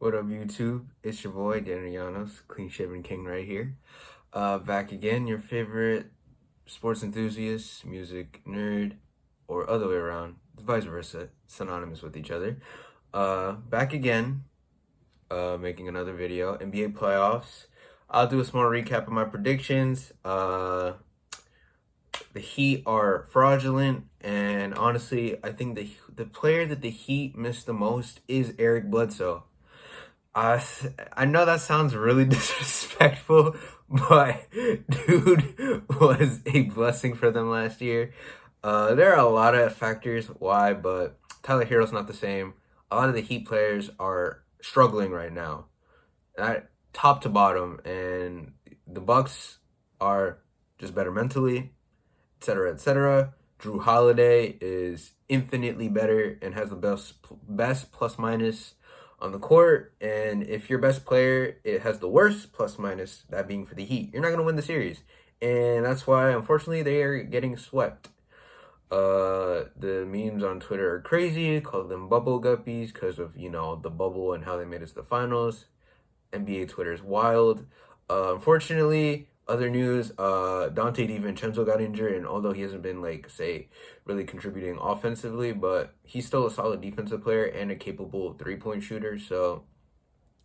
What up, YouTube? It's your boy, Llanos, Clean Shaven King right here. Back again, your favorite sports enthusiast, music nerd, or other way around, vice versa, synonymous with each other. Back again, making another video, NBA playoffs. I'll do a small recap of my predictions. The Heat are fraudulent, and honestly, I think the player that the Heat missed the most is Eric Bledsoe. I know that sounds really disrespectful, but dude was a blessing for them last year. There are a lot of factors why, but Tyler Hero's not the same. A lot of the Heat players are struggling right now, top to bottom, and the Bucks are just better mentally, etc., etc. Drew Holiday is infinitely better and has the best plus minus on the court. And if your best player it has the worst plus minus, that being for the Heat, you're not gonna win the series. And that's why unfortunately they are getting swept. The memes on Twitter are crazy, call them bubble guppies because of, the bubble and how they made it to the finals. NBA Twitter is wild. Unfortunately, other news, Dante DiVincenzo got injured, and although he hasn't been, really contributing offensively, but he's still a solid defensive player and a capable three-point shooter, so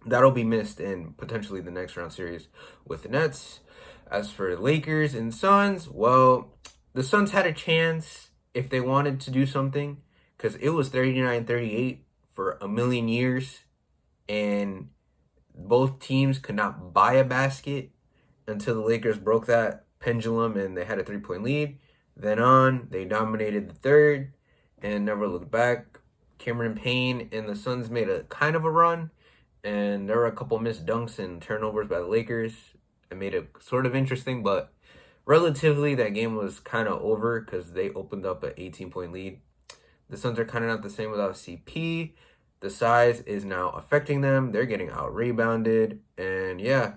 that'll be missed in potentially the next round series with the Nets. As for Lakers and Suns, well, the Suns had a chance if they wanted to do something, because it was 39-38 for a million years, and both teams could not buy a basket until the Lakers broke that pendulum and they had a 3-point lead. Then on, they dominated the third and never looked back. Cameron Payne and the Suns made a kind of a run, and there were a couple missed dunks and turnovers by the Lakers. It made it sort of interesting, but relatively that game was kind of over because they opened up an 18-point lead. The Suns are kind of not the same without CP. The size is now affecting them. They're getting out-rebounded. And yeah,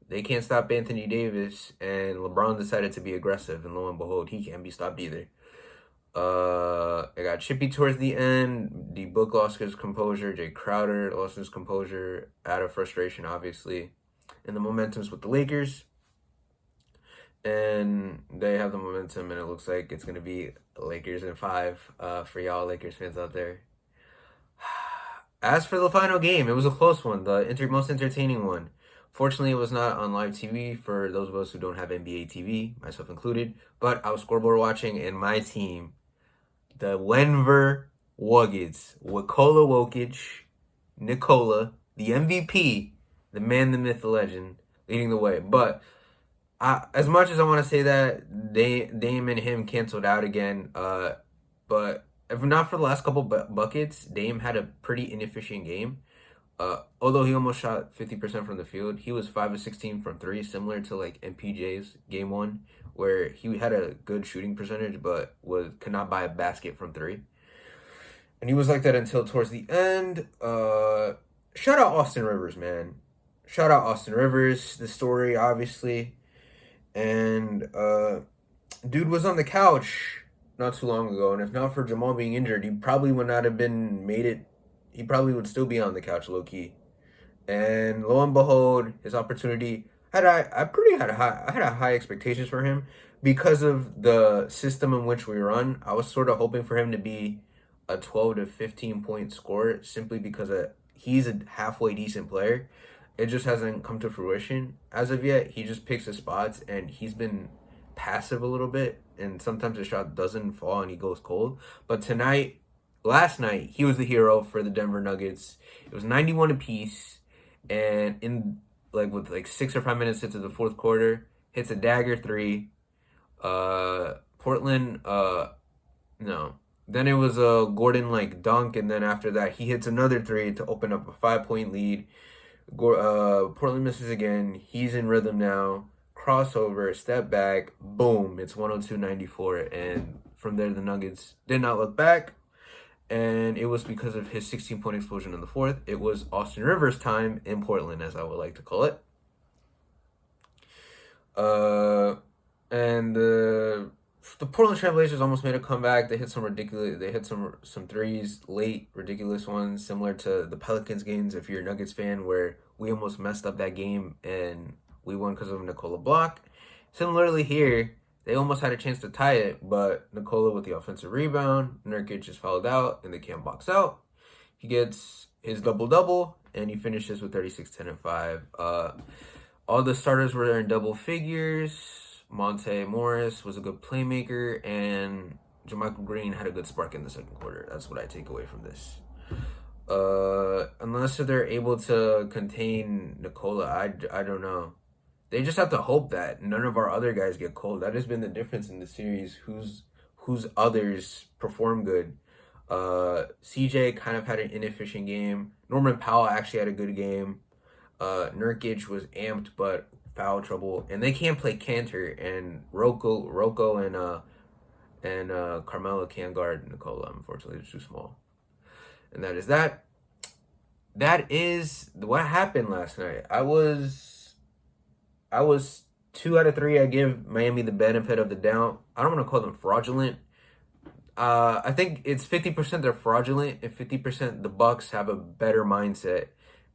they can't stop Anthony Davis. And LeBron decided to be aggressive. And lo and behold, he can't be stopped either. It got chippy towards the end. D Book lost his composure. Jay Crowder lost his composure out of frustration, obviously. And the momentum's with the Lakers. And they have the momentum. And it looks like it's going to be Lakers in 5 for y'all Lakers fans out there. As for the final game, it was a close one, the most entertaining one. Fortunately, it was not on live TV for those of us who don't have NBA TV, myself included. But I was scoreboard watching, and my team, the Denver Nuggets, Nikola, the MVP, the man, the myth, the legend, leading the way. But as much as I want to say that, Dame and him canceled out again. But if not for the last couple buckets, Dame had a pretty inefficient game. Although he almost shot 50% from the field, he was 5 of 16 from 3, similar to like MPJ's game 1, where he had a good shooting percentage, but could not buy a basket from 3. And he was like that until towards the end. Shout out Austin Rivers, man. Shout out Austin Rivers, the story, obviously. And dude was on the couch not too long ago, and if not for Jamal being injured, he probably would not have been made it. He probably would still be on the couch, low key. And lo and behold, his opportunity I had a high expectations for him because of the system in which we run. I was sort of hoping for him to be a 12 to 15 point scorer simply because he's a halfway decent player. It just hasn't come to fruition as of yet. He just picks his spots, and he's been passive a little bit, and sometimes the shot doesn't fall and he goes cold. But last night, he was the hero for the Denver Nuggets. It was 91 apiece, and with 6 or 5 minutes into the fourth quarter, hits a dagger 3. Portland, no. Then it was a Gordon dunk, and then after that, he hits another 3 to open up a 5-point lead. Portland misses again. He's in rhythm now. Crossover, step back, boom, it's 102-94, and from there the Nuggets did not look back, and it was because of his 16-point explosion in the fourth. It was Austin Rivers' time in Portland, as I would like to call it. And the the Portland Trailblazers almost made a comeback. They hit some ridiculous. They hit some threes late, ridiculous ones, similar to the Pelicans games. If you're a Nuggets fan, where we almost messed up that game and we won because of Nikola Block. Similarly here, they almost had a chance to tie it, but Nikola with the offensive rebound, Nurkic just fouled out, and they can't box out. He gets his double-double, and he finishes with 36, 10, and 5. All the starters were there in double figures. Monte Morris was a good playmaker, and JaMychal Green had a good spark in the second quarter. That's what I take away from this. Unless they're able to contain Nikola, I don't know. They just have to hope that none of our other guys get cold. That has been the difference in the series. Whose others perform good. CJ kind of had an inefficient game. Norman Powell actually had a good game. Nurkic was amped, but foul trouble. And they can't play Cantor, and Rocco and Carmelo can't guard Nikola. Unfortunately, they're too small. And that is that. That is what happened last night. I was 2 out of 3. I give Miami the benefit of the doubt. I don't want to call them fraudulent. I think it's 50% they're fraudulent, and 50% the Bucks have a better mindset,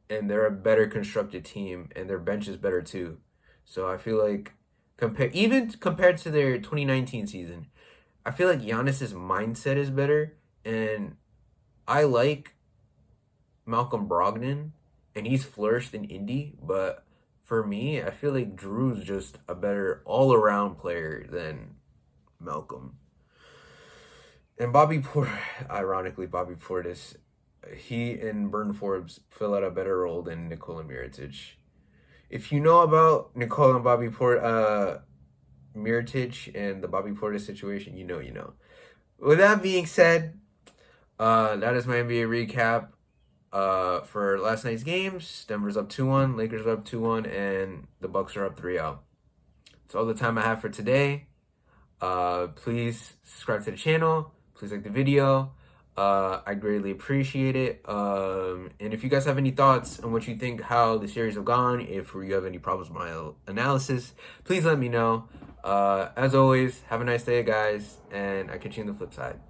and they're a better constructed team, and their bench is better too. So I feel like compared to their 2019 season, I feel like Giannis's mindset is better, and I like Malcolm Brogdon, and he's flourished in Indy, but for me, I feel like Drew's just a better all-around player than Malcolm. And ironically, Bobby Portis, he and Burton Forbes fill out a better role than Nikola Mirotic. If you know about Nikola and Mirotic and the Bobby Portis situation, you know. With that being said, that is my NBA recap. For last night's games, Denver's up 2-1, Lakers are up 2-1, and the Bucks are up 3-0. That's all the time I have for today. Please subscribe to the channel. Please like the video. I greatly appreciate it. And if you guys have any thoughts on what you think, how the series have gone, if you have any problems with my analysis, please let me know. As always, have a nice day, guys, and I catch you on the flip side.